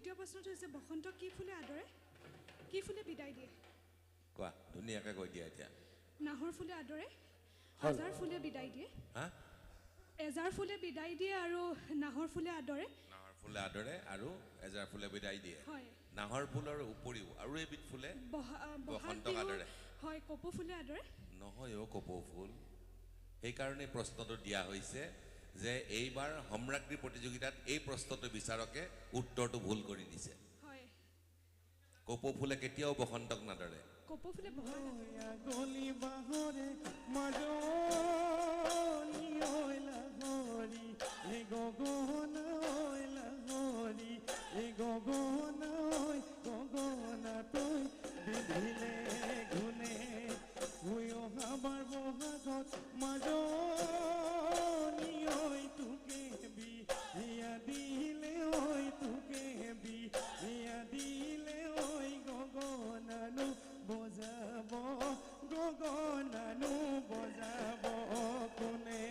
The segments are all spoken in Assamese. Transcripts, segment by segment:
দ্বিতীয় প্ৰশ্নটো হৈছে বসন্ত কি ফুলে আদৰে কি ফুলে বিদায় দিয়ে কোৱা ধুনীয়াকৈ কৈ দিয়া এতিয়া নাহৰ ফুলে আদৰে এজাৰ ফুলে বিদায় দিয়ে হা এজাৰ ফুলে বিদায় দিয়ে আৰু নাহৰ ফুলে আদৰে নাহৰ ফুলে আদৰে আৰু এজাৰ ফুলে বিদায় দিয়ে হয় নাহৰ ফুলৰ উপৰিও আৰু এবিধ ফুলে বসন্তক আদৰে হয় কপৌ ফুলে আদৰে নহয় অ কপৌ ফুল সেইকাৰণে প্ৰশ্নটো দিয়া হৈছে যে এইবাৰ সম্ৰাজ্ঞী প্ৰতিযোগিতাত এই প্ৰশ্নটো বিচাৰকে উত্তৰটো ভুল কৰি দিছে হয় কপৌ ফুলে কেতিয়াও বসন্তক নাদৰে কপৌ ফুলে গলি বাহৰে মাজনী ঐ লাহৰি এই গগনা ঐ লাহৰি এই গগনা ঐ গগনা তই বিধিলে গুণে হৈ অহাবাৰ বহাগত মাজনী ঐ তোকে বিয়া দিলে ঐ তোকে বিয়া দিলে ঐ গগনানো বজাব গগনানো বজাব কোনে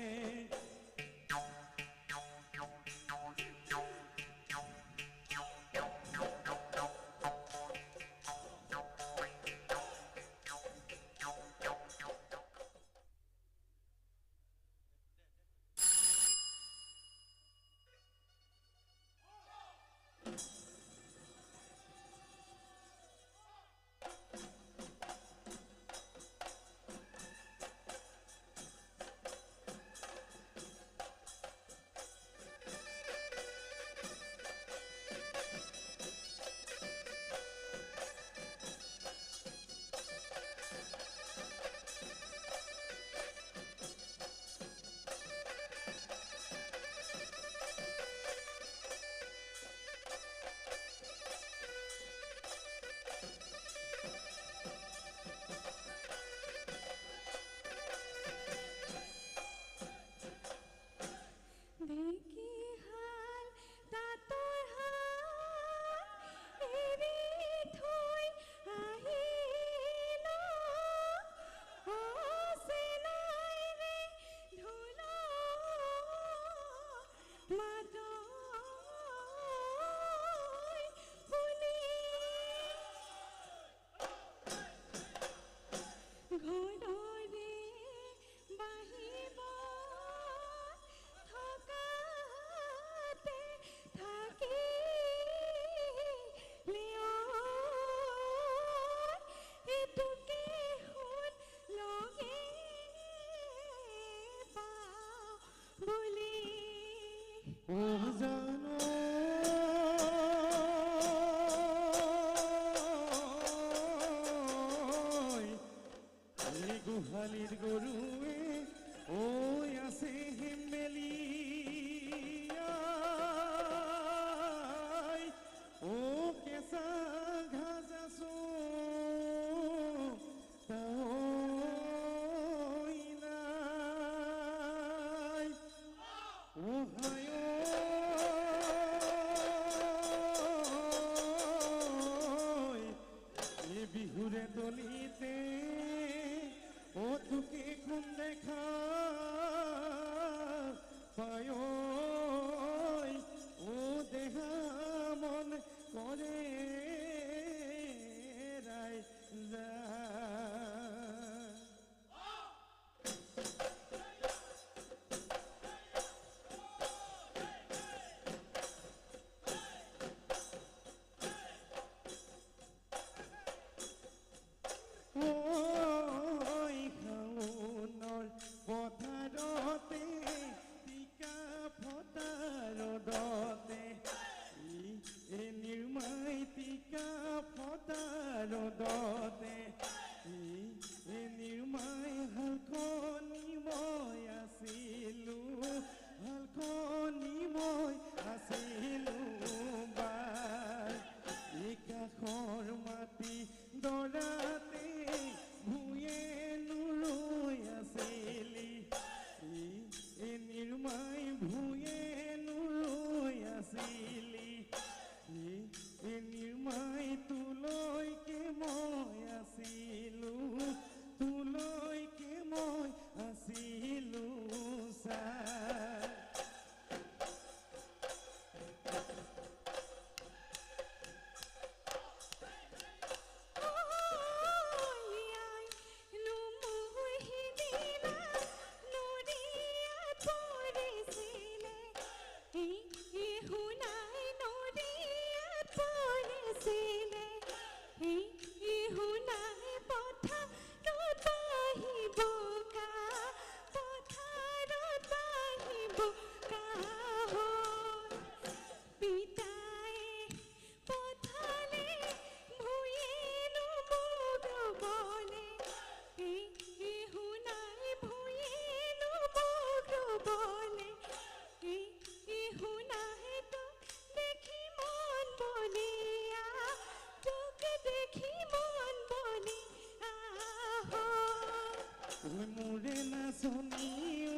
ঐ মোৰে নাচনী ঐ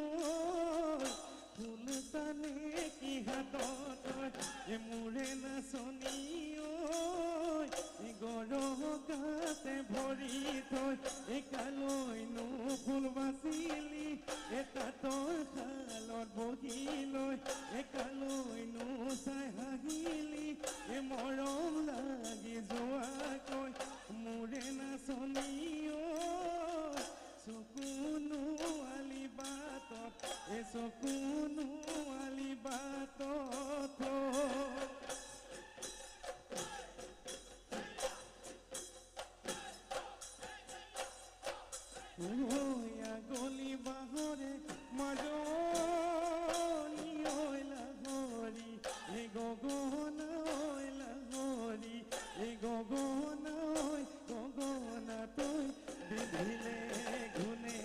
ফুল তানে কি হাতত মোৰে নাচনী ঐ গৰকাতে ভৰি থৈ একালৈনো ফুল বাচিলি এটা তোৰ শালত বহি লৈ একালৈনো চাই হাঁহিলি মৰম লাগি যোৱাকৈ মোৰে নাচনী চকুনো আলি বাটত চকুনো আলি বাটত গলি বাহৰে মাজনী ঐ লাহৰি গগনা ঐ লাহৰি গগনা গগনা তই বিধিলে ঘুনে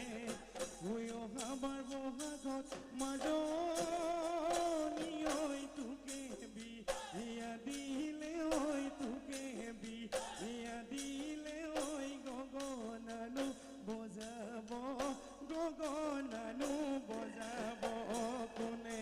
অহাবাৰ বহাগত মাজনী ঐ তোকে বিয়া দিলে ঐ তোকে বিয়া দিলে ঐ গগনানো বজাব গগনানো বজাব কোনে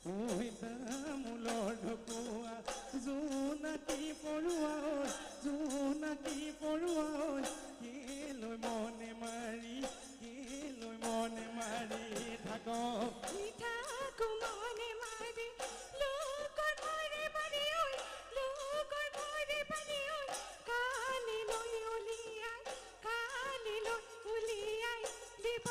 মূলৰ ঢকুৱা জোনাকী পৰুৱা জোনাকী পৰুৱা কেলৈ মনে মাৰি থাক মনে মাৰি লোকৰ মৰে মাৰি লোকৰ মৰে মাৰি কালিলৈ উলিয়াই দিব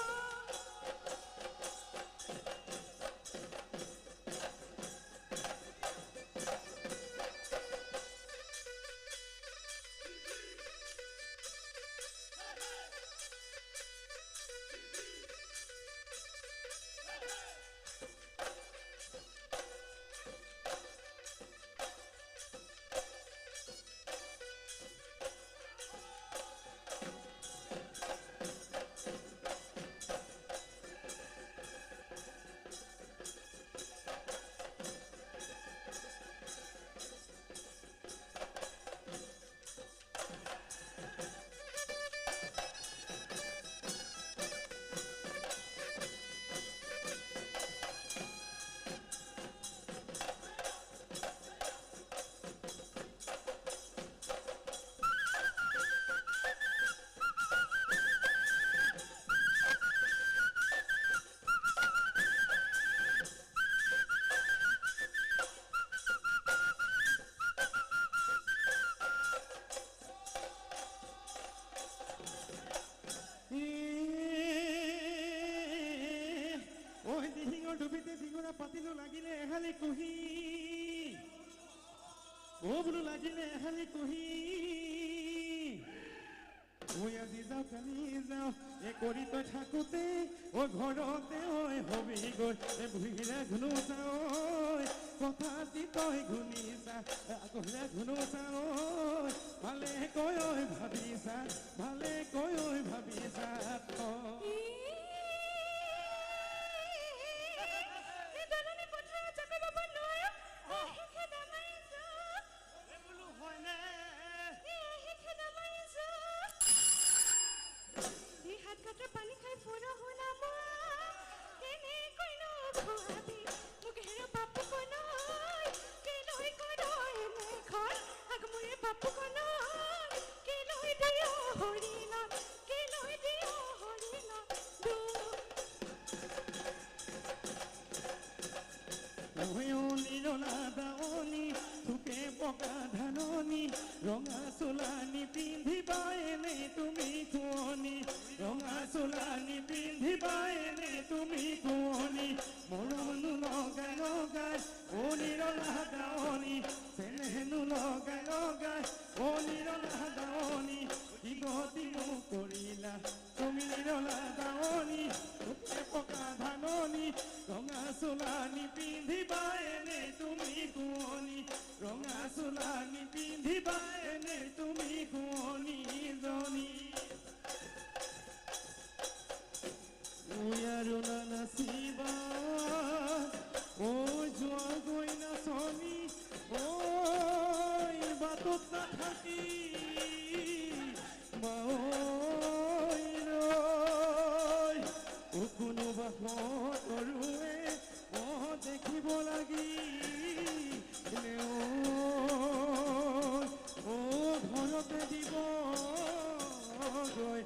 ডুবিতে চিঙৰা পাতিলো লাগিলে এহালি কুহি বোলো লাগিলে এহালি কুহি আজি যাওঁ কালি যাওঁ কৰি তই থাকোতে ঘৰতে হবি গৈ ভুইৰা ঘুনু চাওঁ কথাটি তই ঘুনিছা কহিলা ঘুনু চাওঁ ভালে কৈ ভাবিছা পানী খাই ফুৰা শুনা কেনে কৈনো খুৱাবি মোক হেৰ বাপু কনৈ কেলৈ কৰ এনে ঘৰ আগমৰে বাপু কনৈ কেলৈ দিয় হৰিণ নিৰলা দাৱনী পকা ধাননি ৰঙা চোলানি পিন্ধিবা এনে তুমি কুঁৱনী ৰঙা চোলানি পিন্ধিবা এনে তুমি কুঁৱনী মৰমনো লগাই লগাই অ নিৰলা দাৱনী চেনেহনো লগাই লগাই অ নিৰলা দাৱনী কি গতি মোক কৰিলা তুমি নিৰলা দাৱনী পকা ধাননি ৰঙা চোলানি পিন্ধিবা এনে তুমি কুঁৱনী ৰঙা চোলানি পিন্ধিবা এনে তুমি কুঁৱনী জনী আৰু নাচিবা ঐ যোৱা গৈ নাচনী ঐ বাটত নাথাকি কোনোবা সৰুৱে দেখিব লাগি ঘৰতে দিব গৈ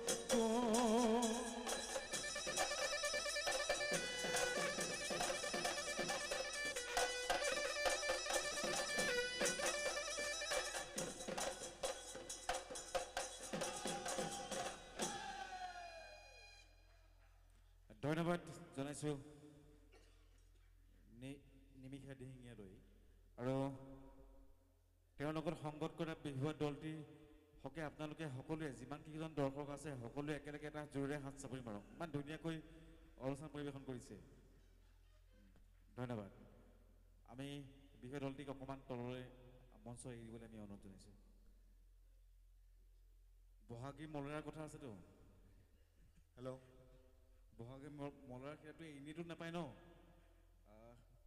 ধন্যবাদ জনাইছোঁ নিমিষা দিহিঙীয়ালৈ আৰু তেওঁৰ লগত সংগত কৰা বিহুৱা দলটিৰ হকে আপোনালোকে সকলোৱে যিমানকেইজন দৰ্শক আছে সকলোৱে একেলগে এটা জোৰেৰে হাত চাপৰি মাৰক ইমান ধুনীয়াকৈ আলোচনা পৰিৱেশন কৰিছে ধন্যবাদ আমি বিহুৱা দলটিক অকণমান তললৈ মঞ্চ এৰিবলৈ আমি অনুৰোধ জনাইছোঁ বহাগী মলৰাৰ কথা আছেতো হেল্ল' বহাগী মলৰাৰ ক্ৰীড়াটো এনেইতো নাপায় ন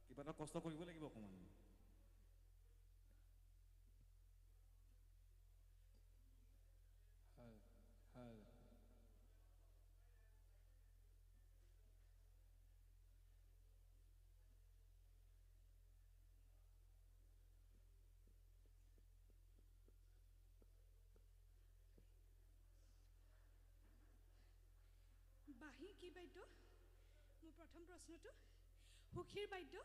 কিবা এটা কষ্ট কৰিব লাগিব অকণমান বাঁহী কি বাদ্য মোৰ প্ৰথম প্ৰশ্নটো সুখীৰ বাদ্য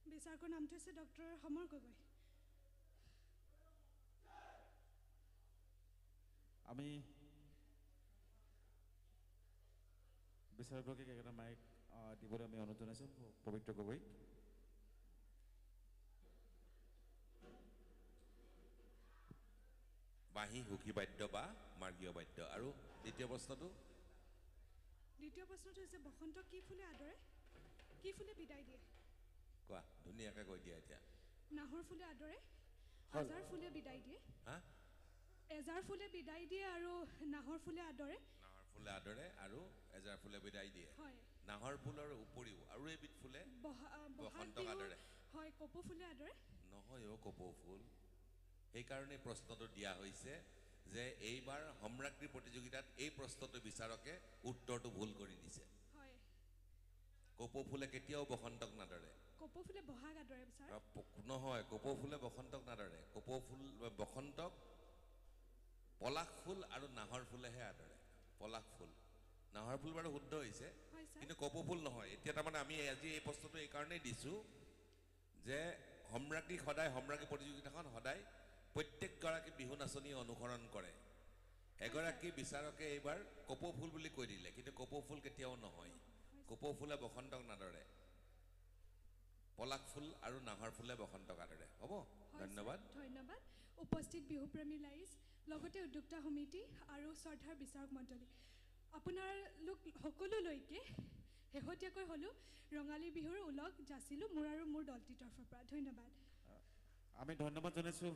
বিচাৰকৰ নামটো হৈছে ডক্টৰ সমৰ গগৈ আমি বিচাৰককে এটা মাইক দিবলৈ আমি অনুৰোধ জনাইছোঁ পবিত্ৰ গগৈক বাঁহী সুখী বাদ্য বা মাৰ্গীয় বাদ্য আৰু দ্বিতীয় প্ৰশ্নটো হৈছে বসন্ত কি ফুলে আদৰে কি ফুলে বিদায় দিয়ে কোৱা ধুনীয়াকৈ কৈ দিয়া এতিয়া নাহৰ ফুলে আদৰে এজাৰ ফুলে বিদায় দিয়ে হা এজাৰ ফুলে বিদায় দিয়ে আৰু নাহৰ ফুলে আদৰে নাহৰ ফুলে আদৰে আৰু এজাৰ ফুলে বিদায় দিয়ে হয় নাহৰ ফুলৰ উপৰিও আৰু এবিধ ফুলে বসন্তক আদৰে হয় কপৌ ফুলে আদৰে নহয় কপৌ ফুল সেইকাৰণে প্ৰশ্নটো দিয়া হৈছে যে এইবাৰ সম্ৰাজ্ঞী প্ৰতিযোগিতাত এই প্ৰশ্নটো বিচাৰকে উত্তৰটো ভুল কৰি দিছে হয় কপৌ ফুলে কেতিয়াও বসন্তক নাদৰে কপৌ ফুলে বহাগ আদৰে বিচাৰ নহয় কপৌ ফুলে বসন্তক নাদৰে কপৌ ফুল বসন্তক পলাশ ফুল আৰু নাহৰ ফুলেহে আদৰে পলাশ ফুল নাহৰ ফুল বাৰু শুদ্ধ হৈছে কিন্তু কপৌ ফুল নহয় এতিয়া তাৰমানে আমি আজি এই প্ৰশ্নটো এইকাৰণেই দিছোঁ যে সম্ৰাজ্ঞী প্ৰতিযোগিতাখন সদায় প্ৰত্যেকগৰাকী বিহু নাচনীয়ে অনুসৰণ কৰে এগৰাকী বিচাৰকে এইবাৰ কপৌ ফুল বুলি কৈ দিলে কিন্তু কপৌ ফুল কেতিয়াও নহয় কপৌ ফুলে বসন্তক নাদৰে পলাশ ফুল আৰু নাহৰ ফুলে বসন্তক আদৰে হ'ব ধন্যবাদ উপস্থিত বিহুপ্ৰেমী ৰাইজ লগতে উদ্যোক্তা সমিতি আৰু শ্ৰদ্ধাৰ বিচাৰক মণ্ডলী আপোনালোক সকলোলৈকে শেহতীয়াকৈ হ'লেও ৰঙালী বিহুৰ উলগ যাচিলোঁ মোৰ আৰু মোৰ দলটিৰ তৰফৰ পৰা ধন্যবাদ আমি ধন্যবাদ জনাইছোঁ